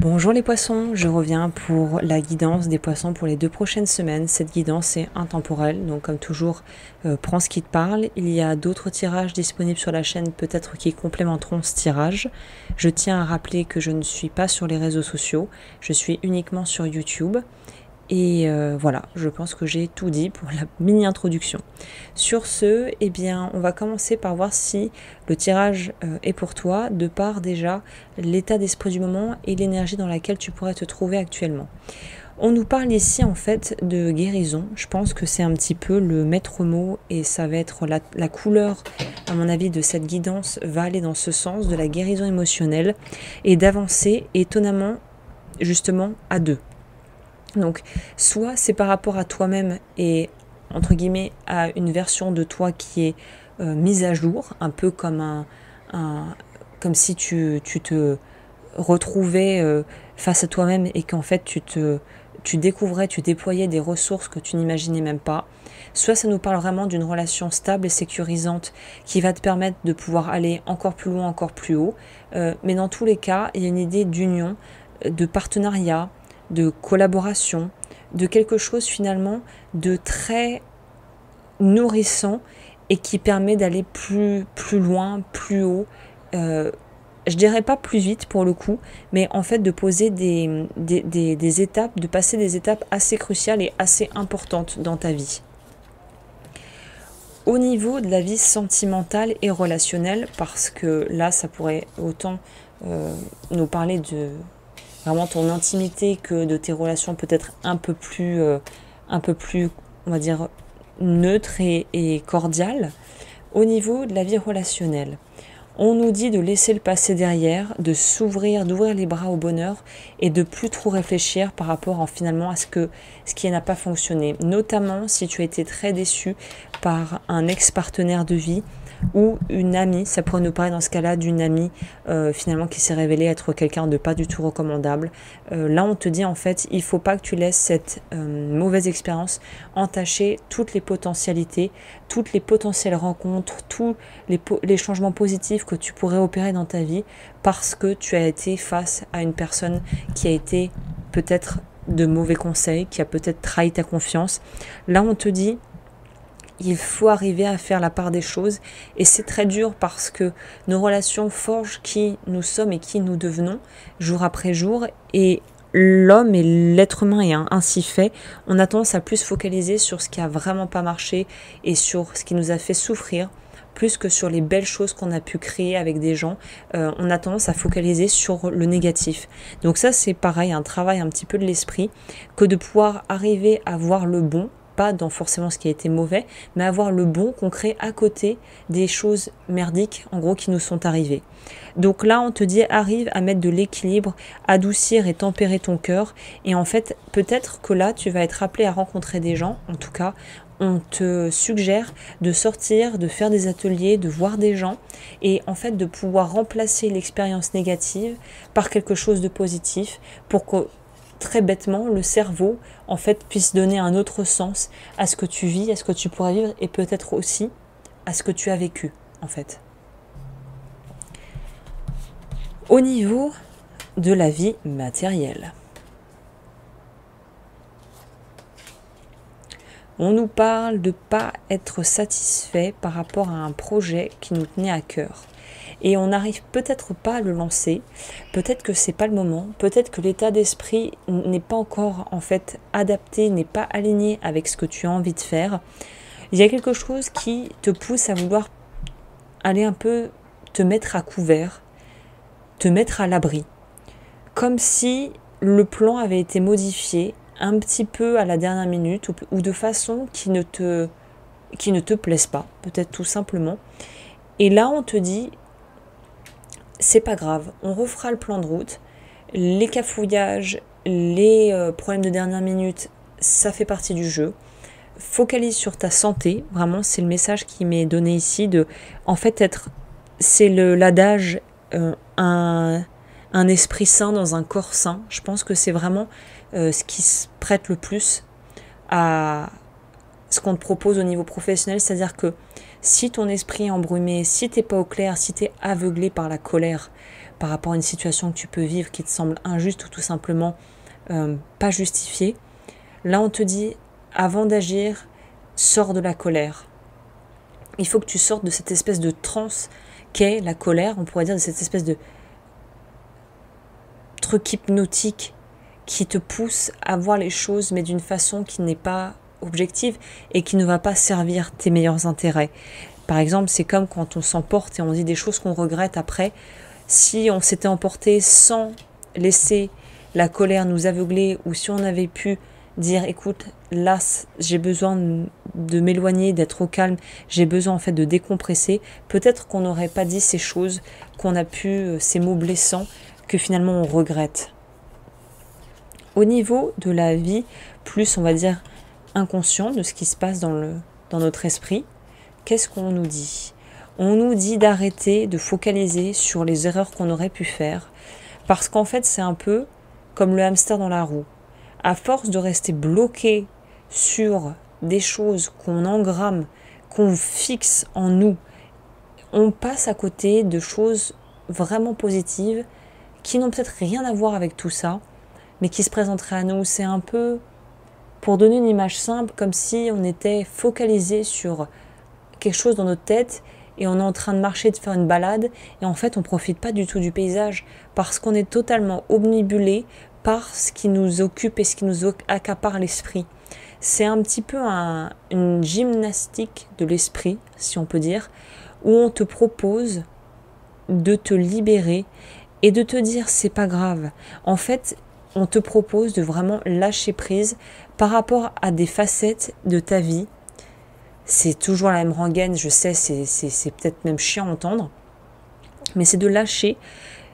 Bonjour les poissons, je reviens pour la guidance des poissons pour les 2 prochaines semaines. Cette guidance est intemporelle, donc comme toujours, prends ce qui te parle. Il y a d'autres tirages disponibles sur la chaîne, peut-être qui complémenteront ce tirage. Je tiens à rappeler que je ne suis pas sur les réseaux sociaux, je suis uniquement sur YouTube. Et voilà, je pense que j'ai tout dit pour la mini-introduction. Sur ce, eh bien, on va commencer par voir si le tirage est pour toi, de par déjà l'état d'esprit du moment et l'énergie dans laquelle tu pourrais te trouver actuellement. On nous parle ici en fait de guérison. Je pense que c'est un petit peu le maître mot et ça va être la couleur, à mon avis, de cette guidance va aller dans ce sens de la guérison émotionnelle et d'avancer étonnamment justement à deux. Donc, soit c'est par rapport à toi-même et, entre guillemets, à une version de toi qui est mise à jour, un peu comme comme si tu te retrouvais face à toi-même et qu'en fait tu découvrais, tu déployais des ressources que tu n'imaginais même pas. Soit ça nous parle vraiment d'une relation stable et sécurisante qui va te permettre de pouvoir aller encore plus loin, encore plus haut. Mais dans tous les cas, il y a une idée d'union, de partenariat, de collaboration, de quelque chose finalement de très nourrissant et qui permet d'aller plus loin, plus haut. Je dirais pas plus vite pour le coup, mais en fait de poser des étapes, de passer des étapes assez cruciales et assez importantes dans ta vie. Au niveau de la vie sentimentale et relationnelle, parce que là ça pourrait autant nous parler de vraiment ton intimité que de tes relations peut-être un peu plus, on va dire, neutres et cordiales. Au niveau de la vie relationnelle, on nous dit de laisser le passé derrière, de s'ouvrir, d'ouvrir les bras au bonheur et de plus trop réfléchir par rapport finalement à ce qui n'a pas fonctionné. Notamment si tu as été très déçu par un ex-partenaire de vie ou une amie, ça pourrait nous parler dans ce cas-là d'une amie finalement qui s'est révélée être quelqu'un de pas du tout recommandable. Là on te dit en fait il faut pas que tu laisses cette mauvaise expérience entacher toutes les potentialités, toutes les potentielles rencontres, tous les changements positifs que tu pourrais opérer dans ta vie parce que tu as été face à une personne qui a été peut-être de mauvais conseils, qui a peut-être trahi ta confiance. Là on te dit il faut arriver à faire la part des choses et c'est très dur parce que nos relations forgent qui nous sommes et qui nous devenons jour après jour et l'homme et l'être humain est ainsi fait. On a tendance à plus focaliser sur ce qui a vraiment pas marché et sur ce qui nous a fait souffrir plus que sur les belles choses qu'on a pu créer avec des gens. On a tendance à focaliser sur le négatif. Donc ça c'est pareil, un travail un petit peu de l'esprit que de pouvoir arriver à voir le bon, pas dans forcément ce qui a été mauvais, mais avoir le bon concret à côté des choses merdiques, en gros, qui nous sont arrivées. Donc là, on te dit, arrive à mettre de l'équilibre, adoucir et tempérer ton cœur. Et en fait, peut-être que là, tu vas être appelé à rencontrer des gens. En tout cas, on te suggère de sortir, de faire des ateliers, de voir des gens et en fait de pouvoir remplacer l'expérience négative par quelque chose de positif pour que très bêtement, le cerveau, en fait, puisse donner un autre sens à ce que tu vis, à ce que tu pourrais vivre et peut-être aussi à ce que tu as vécu, en fait. Au niveau de la vie matérielle, on nous parle de ne pas être satisfait par rapport à un projet qui nous tenait à cœur. Et on n'arrive peut-être pas à le lancer, peut-être que c'est pas le moment, peut-être que l'état d'esprit n'est pas encore en fait adapté, n'est pas aligné avec ce que tu as envie de faire. Il y a quelque chose qui te pousse à vouloir aller un peu te mettre à couvert, te mettre à l'abri, comme si le plan avait été modifié un petit peu à la dernière minute ou de façon qui ne te plaise pas, peut-être tout simplement. Et là on te dit c'est pas grave, on refera le plan de route, les cafouillages, les problèmes de dernière minute, ça fait partie du jeu. Focalise sur ta santé, vraiment c'est le message qui m'est donné ici de, en fait c'est l'adage un esprit sain dans un corps sain. Je pense que c'est vraiment ce qui se prête le plus à ce qu'on te propose au niveau professionnel, c'est-à-dire que si ton esprit est embrumé, si t'es pas au clair, si t'es aveuglé par la colère, par rapport à une situation que tu peux vivre qui te semble injuste ou tout simplement pas justifiée. Là, on te dit, avant d'agir, sors de la colère. Il faut que tu sortes de cette espèce de transe qu'est la colère, on pourrait dire, de cette espèce de truc hypnotique qui te pousse à voir les choses, mais d'une façon qui n'est pas objective et qui ne va pas servir tes meilleurs intérêts. Par exemple, c'est comme quand on s'emporte et on dit des choses qu'on regrette après. Si on s'était emporté sans laisser la colère nous aveugler, ou si on avait pu dire écoute, là j'ai besoin de m'éloigner, d'être au calme, j'ai besoin en fait de décompresser, peut-être qu'on n'aurait pas dit ces choses, qu'on a pu, ces mots blessants que finalement on regrette. Au niveau de la vie, plus on va dire inconscient de ce qui se passe dans notre esprit, qu'est-ce qu'on nous dit? On nous dit d'arrêter de focaliser sur les erreurs qu'on aurait pu faire, parce qu'en fait c'est un peu comme le hamster dans la roue. À force de rester bloqué sur des choses qu'on engramme, qu'on fixe en nous, on passe à côté de choses vraiment positives qui n'ont peut-être rien à voir avec tout ça, mais qui se présenteraient à nous. C'est un peu, pour donner une image simple, comme si on était focalisé sur quelque chose dans notre tête et on est en train de marcher, de faire une balade, et en fait on ne profite pas du tout du paysage parce qu'on est totalement omnibulé par ce qui nous occupe et ce qui nous accapare l'esprit. C'est un petit peu une gymnastique de l'esprit, si on peut dire, où on te propose de te libérer et de te dire c'est pas grave. En fait, on te propose de vraiment lâcher prise par rapport à des facettes de ta vie. C'est toujours la même rengaine, je sais, c'est peut-être même chiant à entendre, mais c'est de lâcher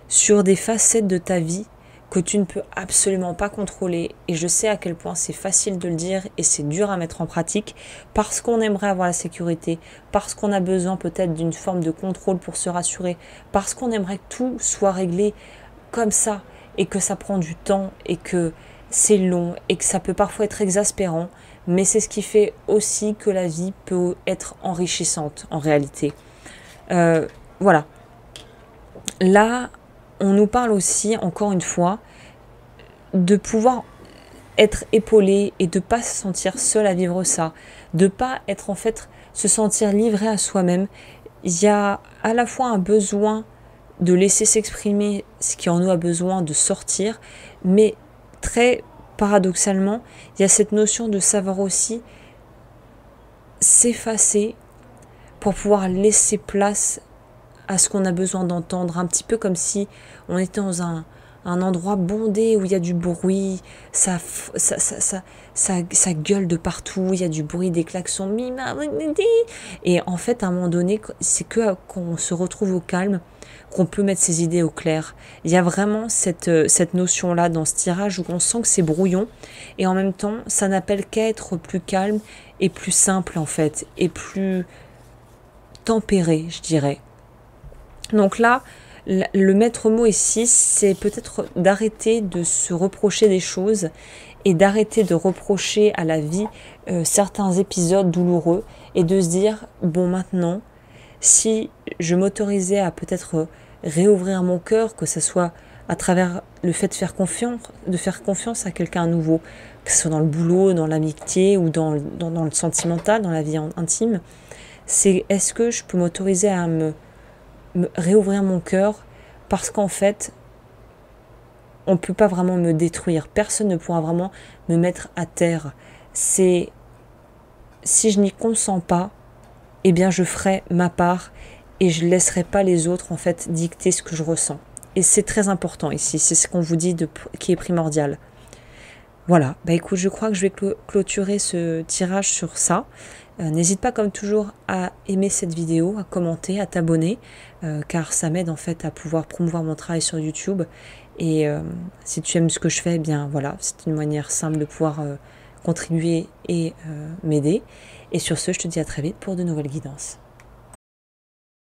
sur des facettes de ta vie que tu ne peux absolument pas contrôler. Et je sais à quel point c'est facile de le dire et c'est dur à mettre en pratique parce qu'on aimerait avoir la sécurité, parce qu'on a besoin peut-être d'une forme de contrôle pour se rassurer, parce qu'on aimerait que tout soit réglé comme ça et que ça prend du temps et que c'est long et que ça peut parfois être exaspérant, mais c'est ce qui fait aussi que la vie peut être enrichissante en réalité. Voilà. Là, on nous parle aussi, encore une fois, de pouvoir être épaulé et de ne pas se sentir seul à vivre ça, de ne pas être en fait, se sentir livré à soi-même. Il y a à la fois un besoin de laisser s'exprimer ce qui en nous a besoin de sortir, mais très paradoxalement, il y a cette notion de savoir aussi s'effacer pour pouvoir laisser place à ce qu'on a besoin d'entendre, un petit peu comme si on était dans un endroit bondé où il y a du bruit, ça gueule de partout, il y a du bruit, des klaxons, et en fait à un moment donné, c'est que quand on se retrouve au calme, qu'on peut mettre ses idées au clair. Il y a vraiment cette notion-là dans ce tirage où on sent que c'est brouillon, et en même temps, ça n'appelle qu'à être plus calme et plus simple en fait, et plus tempéré, je dirais. Donc là, le maître mot ici, c'est peut-être d'arrêter de se reprocher des choses et d'arrêter de reprocher à la vie certains épisodes douloureux et de se dire, bon maintenant, si je m'autorisais à peut-être réouvrir mon cœur, que ce soit à travers le fait de faire confiance à quelqu'un nouveau, que ce soit dans le boulot, dans l'amitié ou dans le sentimental, dans la vie intime, c'est est-ce que je peux m'autoriser à me réouvrir mon cœur, parce qu'en fait on ne peut pas vraiment me détruire, personne ne pourra vraiment me mettre à terre. C'est si je n'y consens pas, eh bien je ferai ma part et je ne laisserai pas les autres en fait dicter ce que je ressens. Et c'est très important ici, c'est ce qu'on vous dit qui est primordial. Voilà, bah écoute, je crois que je vais clôturer ce tirage sur ça. N'hésite pas comme toujours à aimer cette vidéo, à commenter, à t'abonner, car ça m'aide en fait à pouvoir promouvoir mon travail sur YouTube. Et si tu aimes ce que je fais, eh bien voilà, c'est une manière simple de pouvoir contribuer et m'aider. Et sur ce, je te dis à très vite pour de nouvelles guidances.